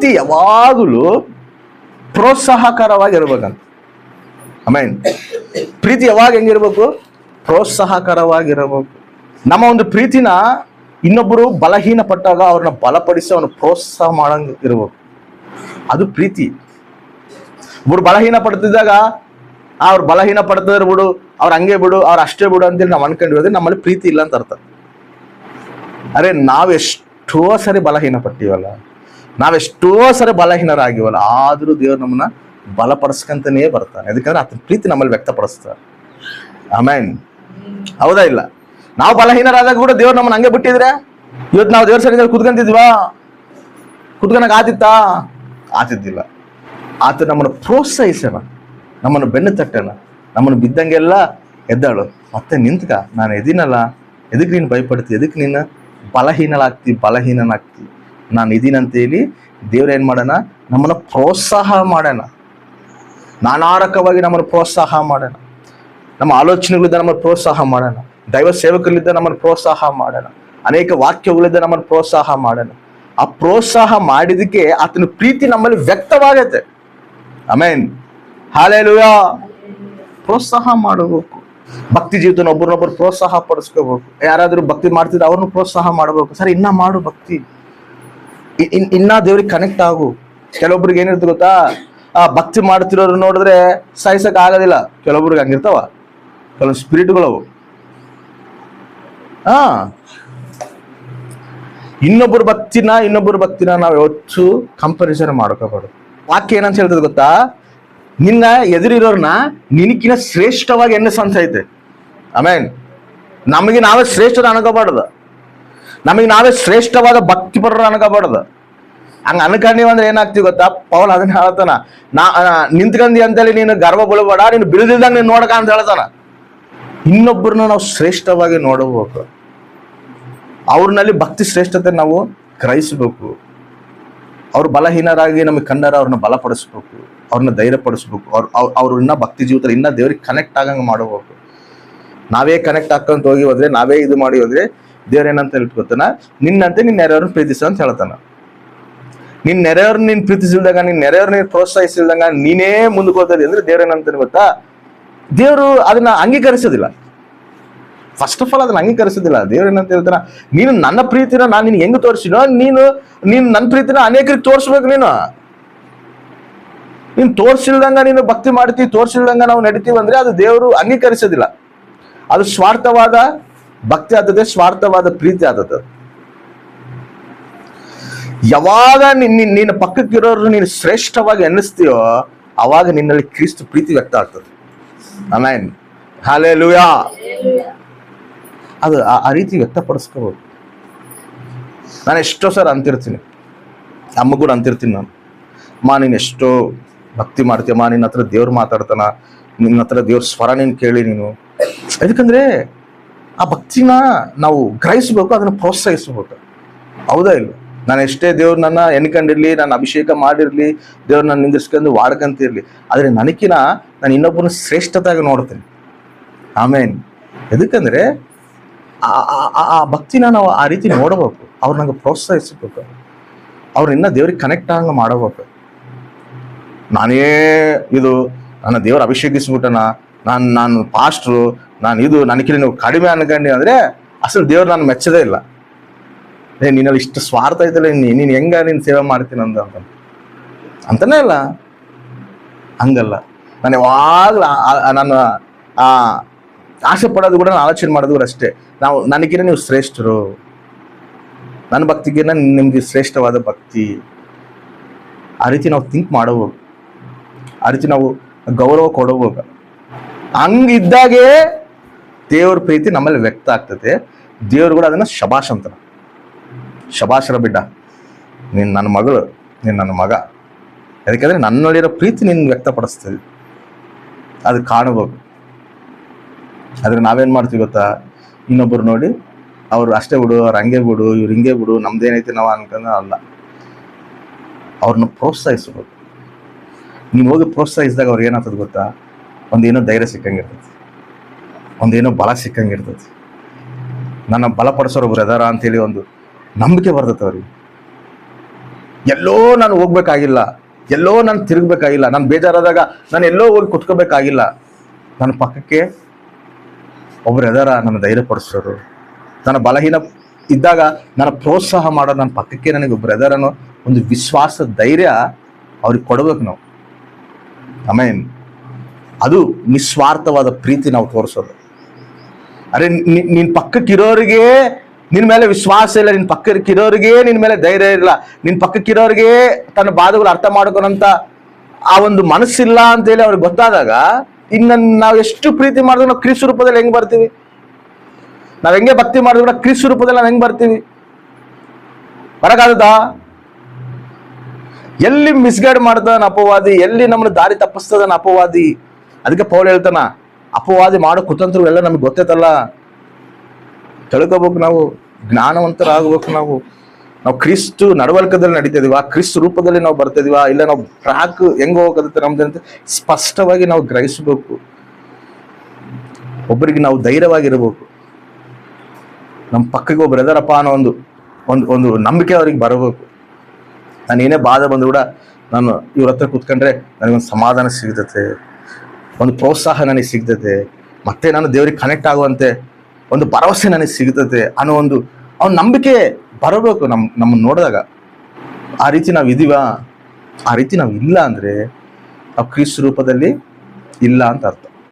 ಪ್ರೀತಿ ಯಾವಾಗಲೂ ಪ್ರೋತ್ಸಾಹಕರವಾಗಿರ್ಬೇಕಂತ. ಆಮೇನ್. ಪ್ರೀತಿ ಯಾವಾಗ ಹೆಂಗಿರ್ಬೇಕು? ಪ್ರೋತ್ಸಾಹಕರವಾಗಿರಬೇಕು. ನಮ್ಮ ಒಂದು ಪ್ರೀತಿನ ಇನ್ನೊಬ್ಬರು ಬಲಹೀನ ಪಟ್ಟಾಗ ಅವ್ರನ್ನ ಬಲಪಡಿಸಿ ಅವ್ರನ್ನ ಪ್ರೋತ್ಸಾಹ ಮಾಡಂಗ್ ಇರ್ಬೇಕು. ಅದು ಪ್ರೀತಿ. ಒಬ್ರು ಬಲಹೀನ ಪಡ್ತಿದ್ದಾಗ ಅವ್ರು ಬಲಹೀನ ಪಡ್ತಿದ್ರೆ ಬಿಡು, ಅವ್ರು ಹಂಗೆ ಬಿಡು, ಅವ್ರು ಅಷ್ಟೇ ಬಿಡು ಅಂತೇಳಿ ನಾವು ಅನ್ಕೊಂಡಿರೋದ್ರೆ ನಮ್ಮಲ್ಲಿ ಪ್ರೀತಿ ಇಲ್ಲ ಅಂತ ಅರ್ಥ. ಅರೆ ನಾವೆಷ್ಟೋ ಸರಿ ಬಲಹೀನ ಪಟ್ಟಿವಲ್ಲ, ನಾವೆಷ್ಟೋ ಸರಿ ಬಲಹೀನರಾಗಿವಲ್ಲ, ಆದ್ರೂ ದೇವ್ರು ನಮ್ಮನ್ನ ಬಲಪಡಿಸ್ಕಂತಾನೇ ಬರ್ತಾನೆ. ಯಾಕಂದ್ರೆ ಆತನ ಪ್ರೀತಿ ನಮ್ಮಲ್ಲಿ ವ್ಯಕ್ತಪಡಿಸ್ತಾರೆ. ಆಮೇನ್. ಹೌದಾ ಇಲ್ಲ? ನಾವು ಬಲಹೀನರಾದಾಗ ಕೂಡ ದೇವ್ರು ನಮ್ಮನ್ನ ಹಂಗೆ ಬಿಟ್ಟಿದ್ರೆ ಇವತ್ತು ನಾವು ದೇವ್ರ ಸನ್ನಿಧಿಯಲ್ಲಿ ಕುತ್ಕೊಂತಿದ್ವಾ? ಕುತ್ಕೊಳಕ್ ಆತಿದ್ದಿಲ್ಲ. ಆತ ನಮ್ಮನ್ನು ಪ್ರೋತ್ಸಾಹಿಸೋಣ, ನಮ್ಮನ್ನು ಬೆನ್ನು ತಟ್ಟಣ, ನಮ್ಮನ್ನು ಬಿದ್ದಂಗೆಲ್ಲ ಎದ್ದಾಳು, ಮತ್ತೆ ನಿಂತ್ಕ, ನಾನು ಎದಿನಲ್ಲ, ಎದಕ್ಕೆ ನೀನು ಭಯಪಡ್ತಿ, ಎದಕ್ಕೆ ನೀನು ಬಲಹೀನನಾಗ್ತಿ, ನಾನು ಇದೀನಂತೇಳಿ ದೇವ್ರ ಏನ್ ಮಾಡೋಣ, ನಮ್ಮನ್ನು ಪ್ರೋತ್ಸಾಹ ಮಾಡೋಣ. ನಾನಾರಕವಾಗಿ ನಮ್ಮನ್ನು ಪ್ರೋತ್ಸಾಹ ಮಾಡೋಣ. ನಮ್ಮ ಆಲೋಚನೆಗಳಿಂದ ನಮ್ಮನ್ನು ಪ್ರೋತ್ಸಾಹ ಮಾಡೋಣ. ದೈವ ಸೇವಕರಿದ್ದ ನಮ್ಮನ್ನು ಪ್ರೋತ್ಸಾಹ ಮಾಡೋಣ. ಅನೇಕ ವಾಕ್ಯಗಳಿಂದ ನಮ್ಮನ್ನು ಪ್ರೋತ್ಸಾಹ ಮಾಡೋಣ. ಆ ಪ್ರೋತ್ಸಾಹ ಮಾಡಿದಕ್ಕೆ ಆತನ ಪ್ರೀತಿ ನಮ್ಮಲ್ಲಿ ವ್ಯಕ್ತವಾಗತ್ತೆ. ಆಮೇನ್. ಹಲ್ಲೆಲೂಯಾ. ಪ್ರೋತ್ಸಾಹ ಮಾಡಬೇಕು. ಭಕ್ತಿ ಜೀವಿತನ ಒಬ್ಬರನ್ನೊಬ್ಬರು ಪ್ರೋತ್ಸಾಹ ಪಡಿಸ್ಕೋಬೇಕು. ಯಾರಾದ್ರೂ ಭಕ್ತಿ ಮಾಡ್ತಿದ್ರೆ ಅವ್ರನ್ನ ಪ್ರೋತ್ಸಾಹ ಮಾಡಬೇಕು. ಸರಿ, ಇನ್ನ ಮಾಡು ಭಕ್ತಿ, ಇನ್ನ ದೇವ್ರಿಗೆ ಕನೆಕ್ಟ್ ಆಗು. ಕೆಲವೊಬ್ರಿಗೆ ಏನಿರ್ತದೆ ಗೊತ್ತಾ, ಆ ಭಕ್ತಿ ಮಾಡ್ತಿರೋರು ನೋಡಿದ್ರೆ ಸಾಯಿಸಕ್ ಆಗೋದಿಲ್ಲ. ಕೆಲವೊಬ್ರಿಗೆ ಹಂಗಿರ್ತಾವ, ಕೆಲವು ಸ್ಪಿರಿಟ್ಗಳವು. ಇನ್ನೊಬ್ಬರ ಭಕ್ತಿನ ನಾವು ಯಾವತ್ತು ಕಂಪಾರಿಸನ್ ಮಾಡ್ಕೋಬಾರ್ದು. ವಾಕ್ಯ ಏನಂತ ಹೇಳ್ತದೆ ಗೊತ್ತಾ, ನಿನ್ನ ಎದುರಿರೋರ್ನ ನಿನಕಿನ ಶ್ರೇಷ್ಠವಾಗಿ ಎನ್ನಿಸಂತ ಐತೆ. ಆಮೇನ್. ನಮಗೆ ನಾವೇ ಶ್ರೇಷ್ಠದ ಅನ್ಕೋಬಾರ್ದು, ನಮಗೆ ನಾವೇ ಶ್ರೇಷ್ಠವಾದ ಭಕ್ತಿಪರರು ಅನ್ಕೋಬಾರ್ದು. ಹಂಗ ಅನ್ಕೊಂಡಿವಂದ್ರೆ ಏನಾಗ್ತೀವಿ ಗೊತ್ತಾ? ಪೌಲ್ ಅದನ್ನ ಹೇಳ್ತಾನ, ನಿಂತ್ಕಂದಿ ಅಂತೇಳಿ ನೀನು ಗರ್ವ ಬೀಳಬೇಡ, ನೀನು ಬಿಳದಿಲ್ದಂಗ ನೀನು ನೋಡಕ ಅಂತ ಹೇಳ್ತಾನ. ಇನ್ನೊಬ್ಬರನ್ನ ನಾವು ಶ್ರೇಷ್ಠವಾಗಿ ನೋಡಬೇಕು. ಅವ್ರನಲ್ಲಿ ಭಕ್ತಿ ಶ್ರೇಷ್ಠತೆ ನಾವು ಗ್ರಹಿಸ್ಬೇಕು. ಅವ್ರು ಬಲಹೀನರಾಗಿ ನಮಗೆ ಕಂಡರ ಅವ್ರನ್ನ ಬಲಪಡಿಸ್ಬೇಕು, ಅವ್ರನ್ನ ಧೈರ್ಯಪಡಿಸ್ಬೇಕು. ಅವ್ರು ಇನ್ನ ಭಕ್ತಿ ಜೀವಿತದಲ್ಲಿ ಇನ್ನ ದೇವ್ರಿಗೆ ಕನೆಕ್ಟ್ ಆಗಂಗ ಮಾಡಬೇಕು. ನಾವೇ ಕನೆಕ್ಟ್ ಹಾಕೊಂತ ಹೋಗಿ ಹೋದ್ರೆ, ನಾವೇ ಇದು ಮಾಡಿ ಹೋದ್ರೆ ದೇವ್ರ ಏನಂತ ಹೇಳ್ಕೊತಾನ, ನಿನ್ನಂತೆ ನಿನ್ನ ನೆರೆಯವ್ರನ್ನ ಪ್ರೀತಿಸ ಅಂತ ಹೇಳ್ತಾನ. ನಿನ್ ನೆರೆಯವ್ರನ್ನ ನೀನ್ ಪ್ರೀತಿಸಿಲ್ದಾಗ, ನಿನ್ ನೆರೆಯವ್ರನ್ನ ನೀನ್ ಪ್ರೋತ್ಸಾಹಿಸಿಲ್ದಂಗ ನೀನೇ ಮುಂದಕ್ಕೆ ಹೋಗ್ತದೆ ಅಂದ್ರೆ ದೇವ್ರ ಏನಂತಾನೆ ಗೊತ್ತಾ, ದೇವ್ರು ಅದನ್ನ ಅಂಗೀಕರಿಸೋದಿಲ್ಲ. ಫಸ್ಟ್ ಆಫ್ ಆಲ್ ಅದನ್ನ ಅಂಗೀಕರಿಸೋದಿಲ್ಲ. ದೇವ್ರ ಏನಂತ ಹೇಳ್ತಾನ, ನೀನು ನನ್ನ ಪ್ರೀತಿನ ನಾನು ನಿನ್ ಹೆಂಗ್ ತೋರಿಸಿನೋ, ನೀನು ನನ್ನ ಪ್ರೀತಿನ ಅನೇಕರಿಗೆ ತೋರಿಸ್ಬೇಕು. ನೀನ್ ತೋರ್ಸಿಲ್ದಂಗ ನೀನು ಭಕ್ತಿ ಮಾಡ್ತೀವಿ, ತೋರ್ಸಿಲ್ದಂಗ ನಾವು ನಡಿತೀವಿ ಅಂದ್ರೆ ಅದು ದೇವರು ಅಂಗೀಕರಿಸೋದಿಲ್ಲ. ಅದು ಸ್ವಾರ್ಥವಾದ ಭಕ್ತಿ ಆದದೆ, ಸ್ವಾರ್ಥವಾದ ಪ್ರೀತಿ ಆದದ್ದು. ಯಾವಾಗ ನಿನ್ನ ಪಕ್ಕಕ್ಕಿರೋರು ನೀನು ಶ್ರೇಷ್ಠವಾಗಿ ಅನ್ನಿಸ್ತೀಯೋ ಅವಾಗ ನಿನ್ನಲ್ಲಿ ಕ್ರಿಸ್ತ ಪ್ರೀತಿ ವ್ಯಕ್ತ ಆಗ್ತದೆ. ಆಮೆನ್. ಹಲ್ಲೆಲೂಯಾ. ಅದು ಆ ರೀತಿ ವ್ಯಕ್ತಪಡಿಸ್ಕೋಬಹುದು. ನಾನು ಎಷ್ಟೋ ಸರ್ ಅಂತಿರ್ತೀನಿ, ಅಮ್ಮ ಕೂಡ ಅಂತಿರ್ತೀನಿ ನಾನು, ನೀನು ಎಷ್ಟೋ ಭಕ್ತಿ ಮಾಡ್ತೀಯಮ್ಮ, ನಿನ್ನ ಹತ್ರ ದೇವ್ರು ಮಾತಾಡ್ತಾನ, ನಿನ್ನ ಹತ್ರ ದೇವ್ರ ಸ್ವರ ನೀನು ಕೇಳಿ ನೀನು. ಯಾಕಂದ್ರೆ ಆ ಭಕ್ತಿನ ನಾವು ಗ್ರಹಿಸ್ಬೇಕು, ಅದನ್ನ ಪ್ರೋತ್ಸಾಹಿಸ್ಬೇಕು. ಹೌದಾ ಇಲ್ಲ? ನಾನು ಎಷ್ಟೇ ದೇವ್ರು ನನ್ನ ಎನ್ಕೊಂಡಿರ್ಲಿ, ನಾನು ಅಭಿಷೇಕ ಮಾಡಿರ್ಲಿ, ದೇವ್ರು ನನ್ನ ನಿಂದಿರ್ಸ್ಕೊಂಡು ವಾಡ್ಕಂತಿರ್ಲಿ, ಆದ್ರೆ ನನಕಿನ ನಾನು ಇನ್ನೊಬ್ಬನ ಶ್ರೇಷ್ಠತಾಗಿ ನೋಡ್ತೀನಿ. ಆಮೇನ್. ಎದಕ್ಕಂದ್ರೆ ಆ ಭಕ್ತಿನ ನಾವು ಆ ರೀತಿ ನೋಡಬೇಕು. ಅವ್ರು ನಂಗೆ ಪ್ರೋತ್ಸಾಹಿಸ್ಬೇಕು, ಅವ್ರು ಇನ್ನ ದೇವ್ರಿಗೆ ಕನೆಕ್ಟ್ ಆಗಂಗ ಮಾಡಬೇಕು. ನಾನೇ ಇದು ನನ್ನ ದೇವ್ರ ಅಭಿಷೇಕಿಸ್ಬಿಟ್ಟನ, ನಾನು ಪಾಸ್ಟ್ರು, ನಾನು ಇದು ನನಗೆ ನೀವು ಕಡಿಮೆ ಅನ್ಕೊಂಡಿ ಅಂದ್ರೆ ಅಸಲು ದೇವ್ರು ನಾನು ಮೆಚ್ಚದೇ ಇಲ್ಲ. ನಿನ್ನಲ್ಲಿ ಇಷ್ಟು ಸ್ವಾರ್ಥ ಐತಲ್ಲ, ನೀನ್ ಹೆಂಗ ನೀನ್ ಸೇವೆ ಮಾಡ್ತೀನಿ ಅಂತಾನೆ ಇಲ್ಲ. ಹಂಗಲ್ಲ. ನಾನು ಯಾವಾಗ್ಲೂ ನಾನು ಆಸೆ ಪಡೋದು ಕೂಡ, ನಾನು ಆಲೋಚನೆ ಮಾಡೋದು ಕೂಡ ಅಷ್ಟೇ, ನನಗಿನ ನೀವು ಶ್ರೇಷ್ಠರು, ನನ್ನ ಭಕ್ತಿಗಿನ ನಿಮ್ಗೆ ಶ್ರೇಷ್ಠವಾದ ಭಕ್ತಿ. ಆ ರೀತಿ ನಾವು ಥಿಂಕ್ ಮಾಡಬೇಕು, ಆ ರೀತಿ ನಾವು ಗೌರವ ಕೊಡಬೇಕು. ಹಂಗಿದ್ದಾಗೆ ದೇವ್ರ ಪ್ರೀತಿ ನಮ್ಮಲ್ಲಿ ವ್ಯಕ್ತ ಆಗ್ತದೆ. ದೇವ್ರು ಕೂಡ ಅದನ್ನ ಶಬಾಷ್ ಅಂತಾನೆ, ಶಬಾಷರ ಬಿಡ್ಡ, ನೀನ್ ನನ್ನ ಮಗಳು, ನೀನ್ ನನ್ನ ಮಗ. ಯಾಕಂದ್ರೆ ನನ್ನಲ್ಲಿರೋ ಪ್ರೀತಿ ನೀನ್ ವ್ಯಕ್ತಪಡಿಸ್ತದೆ, ಅದು ಕಾಣಬೇಕು. ಆದ್ರೆ ನಾವೇನ್ ಮಾಡ್ತೀವಿ ಗೊತ್ತಾ, ಇನ್ನೊಬ್ಬರು ನೋಡಿ ಅವ್ರು ಅಷ್ಟೇ ಬಿಡು, ಅವ್ರು ಹಂಗೆ ಬಿಡು, ಇವ್ರು ಹಿಂಗೆ ಬಿಡು, ನಮ್ದೇನೈತಿ ನಾವು ಅನ್ಕೊಂಡ ಅಲ್ಲ. ಅವ್ರನ್ನ ಪ್ರೋತ್ಸಾಹಿಸ್ಬೇಕು. ನೀವು ಹೋಗಿ ಪ್ರೋತ್ಸಾಹಿಸಿದಾಗ ಅವ್ರಿಗೆ ಏನಾಗ್ತದೆ ಗೊತ್ತಾ, ಒಂದೇನೋ ಧೈರ್ಯ ಸಿಕ್ಕಂಗಿರ್ತೈತಿ, ಒಂದೇನೋ ಬಲ ಸಿಕ್ಕಂಗಿರ್ತೈತಿ. ನನ್ನ ಬಲಪಡಿಸೋರು ಬ್ರದರ ಅಂತೇಳಿ ಒಂದು ನಂಬಿಕೆ ಬರ್ತೈತೆ ಅವ್ರಿಗೆ. ಎಲ್ಲೋ ನಾನು ಹೋಗ್ಬೇಕಾಗಿಲ್ಲ, ಎಲ್ಲೋ ನಾನು ತಿರುಗಬೇಕಾಗಿಲ್ಲ, ನಾನು ಬೇಜಾರಾದಾಗ ನಾನು ಎಲ್ಲೋ ಹೋಗಿ ಕುತ್ಕೋಬೇಕಾಗಿಲ್ಲ. ನನ್ನ ಪಕ್ಕಕ್ಕೆ ಒಬ್ರು ಎದಾರ ನನ್ನ ಧೈರ್ಯಪಡಿಸೋರು, ನನ್ನ ಬಲಹೀನ ಇದ್ದಾಗ ನನ್ನ ಪ್ರೋತ್ಸಾಹ ಮಾಡೋರು ನನ್ನ ಪಕ್ಕಕ್ಕೆ ನನಗೆ ಒಬ್ರು ಎದಾರನೋ ಒಂದು ವಿಶ್ವಾಸ, ಧೈರ್ಯ ಅವ್ರಿಗೆ ಕೊಡ್ಬೇಕು ನಾವು. ಆಮೇನ್. ಅದು ನಿಸ್ವಾರ್ಥವಾದ ಪ್ರೀತಿ ನಾವು ತೋರಿಸೋದು. ಅರೆ ನಿನ್ ಪಕ್ಕಕ್ಕಿರೋರಿಗೆ ನಿನ್ ಮೇಲೆ ವಿಶ್ವಾಸ ಇಲ್ಲ, ನಿನ್ ಪಕ್ಕಕ್ಕಿರೋರಿಗೆ ನಿನ್ ಮೇಲೆ ಧೈರ್ಯ ಇಲ್ಲ, ನಿನ್ ಪಕ್ಕಕ್ಕಿರೋರಿಗೆ ತನ್ನ ಬಾಧೆಗಳು ಅರ್ಥ ಮಾಡ್ಕೊಳಂತ ಆ ಒಂದು ಮನಸ್ಸಿಲ್ಲ ಅಂತ ಹೇಳಿ ಅವ್ರಿಗೆ ಗೊತ್ತಾದಾಗ ಇನ್ನು ನಾವು ಎಷ್ಟು ಪ್ರೀತಿ ಮಾಡಿದ್ರು ನಾವು ಕ್ರಿಸ್ತ ರೂಪದಲ್ಲಿ ಹೆಂಗ್ ಬರ್ತೀವಿ? ನಾವ್ ಹೆಂಗೆ ಭಕ್ತಿ ಮಾಡಿದ್ರು ಕೂಡ ಕ್ರಿಸ್ತ ರೂಪದಲ್ಲಿ ನಾವು ಹೆಂಗ್ ಬರ್ತೀವಿ? ಬರಕಾಗತ್ತಾ? ಎಲ್ಲಿ ಮಿಸ್ಗೈಡ್ ಮಾಡ್ತಾನ ಅಪವಾದಿ, ಎಲ್ಲಿ ನಮ್ಮನ್ನ ದಾರಿ ತಪ್ಪಿಸ್ತದಾನ ಅಪವಾದಿ. ಅದಕ್ಕೆ ಪೌಲ್ ಹೇಳ್ತಾನ, ಅಪವಾದಿ ಮಾಡೋ ಕುತಂತ್ರಗಳೆಲ್ಲ ನಮ್ಗೆ ಗೊತ್ತೈತಲ್ಲ, ತಿಳ್ಕೋಬೇಕು, ನಾವು ಜ್ಞಾನವಂತರಾಗಬೇಕು. ನಾವು ಕ್ರಿಸ್ತು ನಡವಳಿಕೆದಲ್ಲಿ ನಡೀತಿದೀವ, ಕ್ರಿಸ್ತ ರೂಪದಲ್ಲಿ ನಾವು ಬರ್ತಿದೀವ, ಇಲ್ಲ ನಾವು ಟ್ರ್ಯಾಕ್ ಹೆಂಗ್ ಹೋಗತ್ತೆ ನಮ್ದಂತ ಸ್ಪಷ್ಟವಾಗಿ ನಾವು ಗ್ರಹಿಸಬೇಕು. ಒಬ್ಬರಿಗೆ ನಾವು ಧೈರ್ಯವಾಗಿರ್ಬೇಕು. ನಮ್ಮ ಪಕ್ಕಕ್ಕೆ ಒಬ್ರು ಎದಾರಪ್ಪ ಅನ್ನೋ ಒಂದು ನಂಬಿಕೆ ಅವ್ರಿಗೆ ಬರಬೇಕು. ನಾನು ಏನೇ ಬಾಧೆ ಬಂದ್ರು ಕೂಡ ನಾನು ಇವ್ರ ಹತ್ರ ಕೂತ್ಕೊಂಡ್ರೆ ನನಗೊಂದು ಸಮಾಧಾನ ಸಿಗ್ತತೆ, ಒಂದು ಪ್ರೋತ್ಸಾಹ ನನಗೆ ಸಿಗ್ತತೆ, ಮತ್ತೆ ನಾನು ದೇವ್ರಿಗೆ ಕನೆಕ್ಟ್ ಆಗುವಂತೆ ಒಂದು ಭರವಸೆ ನನಗೆ ಸಿಗ್ತತೆ ಅನ್ನೋ ಒಂದು ನಂಬಿಕೆ ಬರಬೇಕು ನಮ್ಮನ್ನು ನೋಡಿದಾಗ. ಆ ರೀತಿ ನಾವು ಇದೀವ, ಆ ರೀತಿ ನಾವು ಇಲ್ಲ ಅಂದ್ರೆ ನಾವು ಕ್ರಿಸ್ತ ರೂಪದಲ್ಲಿ ಇಲ್ಲ ಅಂತ ಅರ್ಥ.